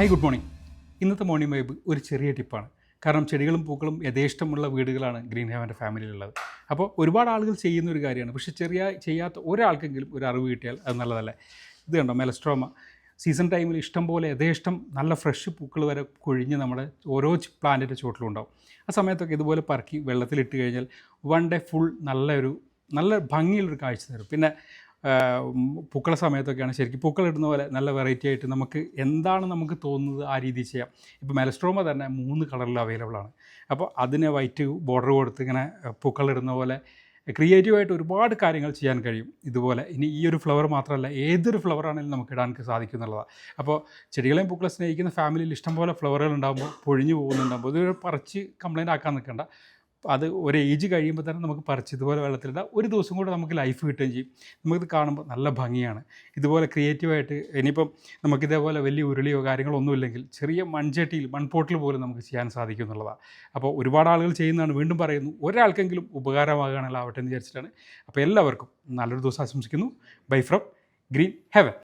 Hi good morning. ഇന്നത്തെ morning vibe ഒരു ചെറിയ ടിപ്പാണ്. കാരണം ചെടികളും പൂക്കളും യഥേഷ്ടമുള്ള വീടുകളാണ് ഗ്രീൻ ഹെവൻ്റെ ഫാമിലിയിലുള്ളത്. അപ്പോൾ ഒരുപാട് ആളുകൾ ചെയ്യുന്ന ഒരു കാര്യമാണ്. പക്ഷേ ചെയ്യാത്ത ഒരാൾക്കെങ്കിലും ഒരു അറിവ് കിട്ടിയാൽ അത് നല്ലതല്ലേ. ഇത് കണ്ടോ, മെലസ്ട്രോമ സീസൺ ടൈമിൽ ഇഷ്ടം പോലെ യഥേഷ്ടം നല്ല ഫ്രഷ് പൂക്കൾ വരെ കൊഴിഞ്ഞ് നമ്മുടെ ഓരോ പ്ലാന്റിൻ്റെ ചുവട്ടിലും ഉണ്ടാവും. ആ സമയത്തൊക്കെ ഇതുപോലെ പറക്കി വെള്ളത്തിലിട്ട് കഴിഞ്ഞാൽ വൺ ഡേ ഫുൾ നല്ല ഭംഗിയുള്ളൊരു കാഴ്ച തരും. പിന്നെ പൂക്കള സമയത്തൊക്കെയാണ് ശരിക്കും പൂക്കളിടുന്ന പോലെ നല്ല വെറൈറ്റി ആയിട്ട് നമുക്ക് എന്താണ് നമുക്ക് തോന്നുന്നത് ആ രീതിയിൽ ചെയ്യാം. ഇപ്പോൾ മെലസ്ട്രോമ തന്നെ 3 കളറിൽ അവൈലബിൾ ആണ്. അപ്പോൾ അതിന് വൈറ്റ് ബോർഡർ കൊടുത്ത് ഇങ്ങനെ പൂക്കളിടുന്ന പോലെ ക്രിയേറ്റീവായിട്ട് ഒരുപാട് കാര്യങ്ങൾ ചെയ്യാൻ കഴിയും. ഇതുപോലെ ഇനി ഈ ഒരു ഫ്ലവർ മാത്രമല്ല, ഏതൊരു ഫ്ലവർ ആണെങ്കിലും നമുക്ക് ഇടാൻ സാധിക്കും എന്നുള്ളതാണ്. അപ്പോൾ ചെടികളെയും പൂക്കളെ സ്നേഹിക്കുന്ന ഫാമിലിയിൽ ഇഷ്ടംപോലെ ഫ്ലവറുകൾ ഉണ്ടാകുമ്പോൾ, പൊഴിഞ്ഞു പോകുന്നുണ്ടാകുമ്പോൾ ഇത് പറിച്ച് കംപ്ലയിൻ്റ് ആക്കാൻ നിൽക്കേണ്ട. അത് ഒരു ഏജ് കഴിയുമ്പോൾ തന്നെ നമുക്ക് പറിച്ച് ഇതുപോലെ വെള്ളത്തിലിടാം. ഒരു ദിവസം കൂടെ നമുക്ക് ലൈഫ് കിട്ടുകയും ചെയ്യും. നമുക്കിത് കാണുമ്പോൾ നല്ല ഭംഗിയാണ്. ഇതുപോലെ ക്രിയേറ്റീവായിട്ട് ഇനിയിപ്പം നമുക്കിതേപോലെ വലിയ ഉരുളിയോ കാര്യങ്ങളോ ഒന്നുമില്ലെങ്കിൽ ചെറിയ മൺചട്ടിയിൽ മൺപോട്ടിൽ പോലും നമുക്ക് ചെയ്യാൻ സാധിക്കും എന്നുള്ളതാണ്. അപ്പോൾ ഒരുപാട് ആളുകൾ ചെയ്യുന്നതാണ്. വീണ്ടും പറയുന്നു, ഒരാൾക്കെങ്കിലും ഉപകാരമാകുകയാണെങ്കിൽ ആവട്ടെ എന്ന് വിചാരിച്ചിട്ടാണ്. അപ്പോൾ എല്ലാവർക്കും നല്ലൊരു ദിവസം ആശംസിക്കുന്നു. Bye from green heaven.